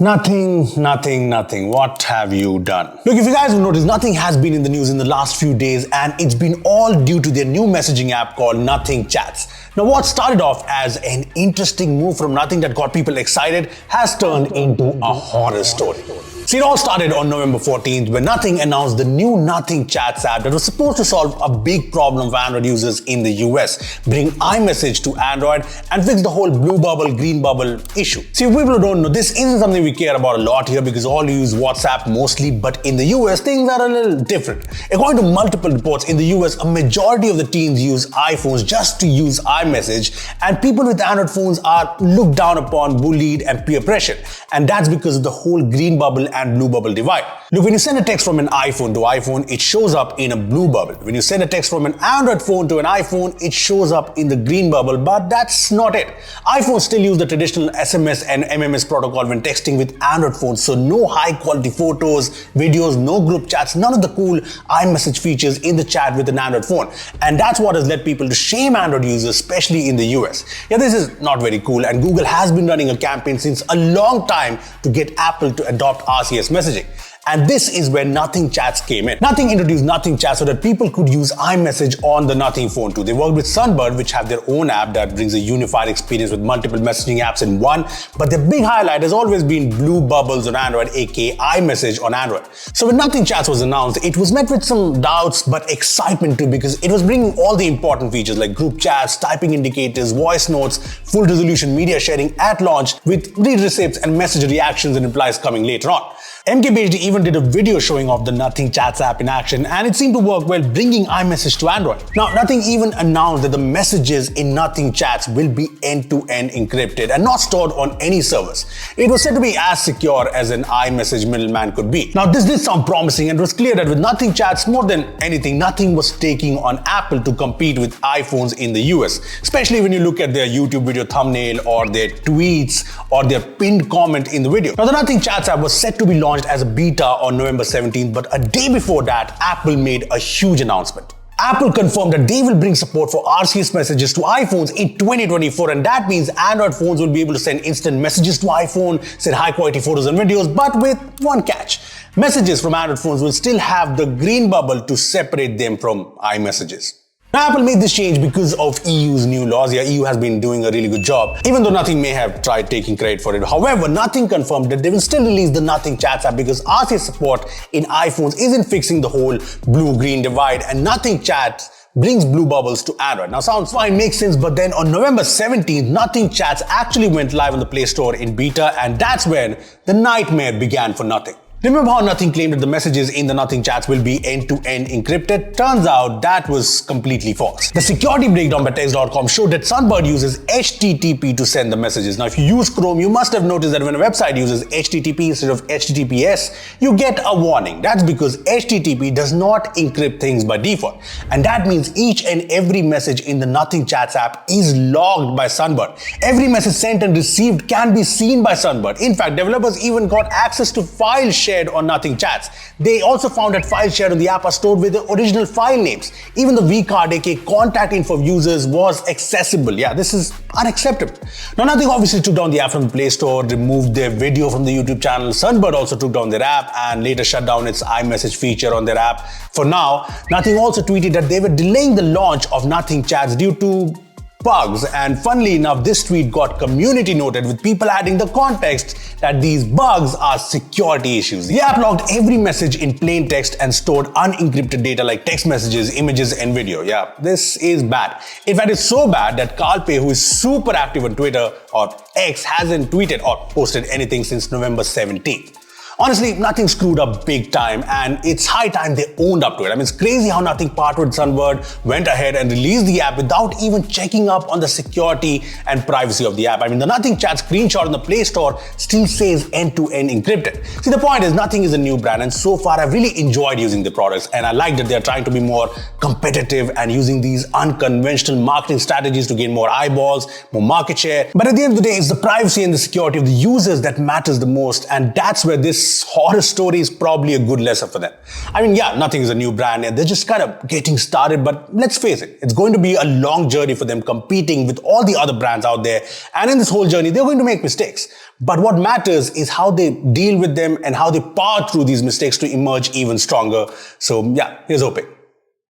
Nothing. What have you done? Look, if you guys have noticed, Nothing has been in the news in the last few days, and it's been all due to their new messaging app called Nothing Chats. Now, what started off as an interesting move from Nothing that got people excited has turned into a horror story. See, it all started on November 14th when Nothing announced the new Nothing Chats app that was supposed to solve a big problem for Android users in the US, bring iMessage to Android, and fix the whole blue bubble, green bubble issue. See, for people who don't know, this isn't something we care about a lot here because all use WhatsApp mostly, but in the US, things are a little different. According to multiple reports, in the US, a majority of the teens use iPhones just to use iMessage, and people with Android phones are looked down upon, bullied, and peer pressured. And that's because of the whole green bubble and blue bubble divide. Look, when you send a text from an iPhone to iPhone, it shows up in a blue bubble. When you send a text from an Android phone to an iPhone, it shows up in the green bubble, but that's not it. iPhones still use the traditional SMS and MMS protocol when texting with Android phones, so no high quality photos, videos, no group chats, none of the cool iMessage features in the chat with an Android phone. And that's what has led people to shame Android users, especially in the US. Yeah, this is not very cool, and Google has been running a campaign since a long time to get Apple to adopt RCS messaging. And this is where Nothing Chats came in. Nothing introduced Nothing Chats so that people could use iMessage on the Nothing phone too. They worked with Sunbird, which have their own app that brings a unified experience with multiple messaging apps in one. But the big highlight has always been Blue Bubbles on Android, aka iMessage on Android. So when Nothing Chats was announced, it was met with some doubts but excitement too, because it was bringing all the important features like group chats, typing indicators, voice notes, full resolution media sharing at launch with read receipts and message reactions and replies coming later on. MKBHD even did a video showing off the Nothing Chats app in action, and it seemed to work well bringing iMessage to Android. Now, Nothing even announced that the messages in Nothing Chats will be end-to-end encrypted and not stored on any servers. It was said to be as secure as an iMessage middleman could be. Now, this did sound promising, and it was clear that with Nothing Chats, more than anything, Nothing was taking on Apple to compete with iPhones in the US, especially when you look at their YouTube video thumbnail or their tweets or their pinned comment in the video. Now, the Nothing Chats app was set to be launched as a beta on November 17th, but a day before that, Apple made a huge announcement. Apple confirmed that they will bring support for RCS messages to iPhones in 2024, and that means Android phones will be able to send instant messages to iPhone, send high quality photos and videos, but with one catch. Messages from Android phones will still have the green bubble to separate them from iMessages. Now, Apple made this change because of EU's new laws. Yeah, EU has been doing a really good job, even though Nothing may have tried taking credit for it. However, Nothing confirmed that they will still release the Nothing Chats app because RCS support in iPhones isn't fixing the whole blue-green divide, and Nothing Chats brings blue bubbles to Android. Now, sounds fine, makes sense, but then on November 17th, Nothing Chats actually went live on the Play Store in beta, and that's when the nightmare began for Nothing. Remember how Nothing claimed that the messages in the Nothing Chats will be end-to-end encrypted? Turns out that was completely false. The security breakdown by Text.com showed that Sunbird uses HTTP to send the messages. Now, if you use Chrome, you must have noticed that when a website uses HTTP instead of HTTPS, you get a warning. That's because HTTP does not encrypt things by default. And that means each and every message in the Nothing Chats app is logged by Sunbird. Every message sent and received can be seen by Sunbird. In fact, developers even got access to files shared on Nothing Chats. They also found that files shared on the app are stored with the original file names. Even the vCard, aka contact info of users, was accessible. Yeah, this is unacceptable. Now, Nothing obviously took down the app from the Play Store, removed their video from the YouTube channel. Sunbird also took down their app and later shut down its iMessage feature on their app. For now, Nothing also tweeted that they were delaying the launch of Nothing Chats due to bugs, and funnily enough, this tweet got community noted with people adding the context that these bugs are security issues. The app logged every message in plain text and stored unencrypted data like text messages, images, and video. Yeah, this is bad. In fact, it's so bad that Carl Pei, who is super active on Twitter or X, hasn't tweeted or posted anything since November 17th. Honestly, Nothing screwed up big time, and it's high time they owned up to it. I mean, it's crazy how Nothing partnered with Sunbird, went ahead and released the app without even checking up on the security and privacy of the app. I mean, the Nothing Chat screenshot in the Play Store still says end-to-end encrypted. See, the point is, Nothing is a new brand, and so far I've really enjoyed using the products, and I like that they're trying to be more competitive and using these unconventional marketing strategies to gain more eyeballs, more market share. But at the end of the day, it's the privacy and the security of the users that matters the most, and that's where this this horror story is probably a good lesson for them. I mean, yeah, Nothing is a new brand and they're just kind of getting started, but let's face it, it's going to be a long journey for them competing with all the other brands out there. And in this whole journey, they're going to make mistakes. But what matters is how they deal with them and how they power through these mistakes to emerge even stronger. So yeah, here's hoping.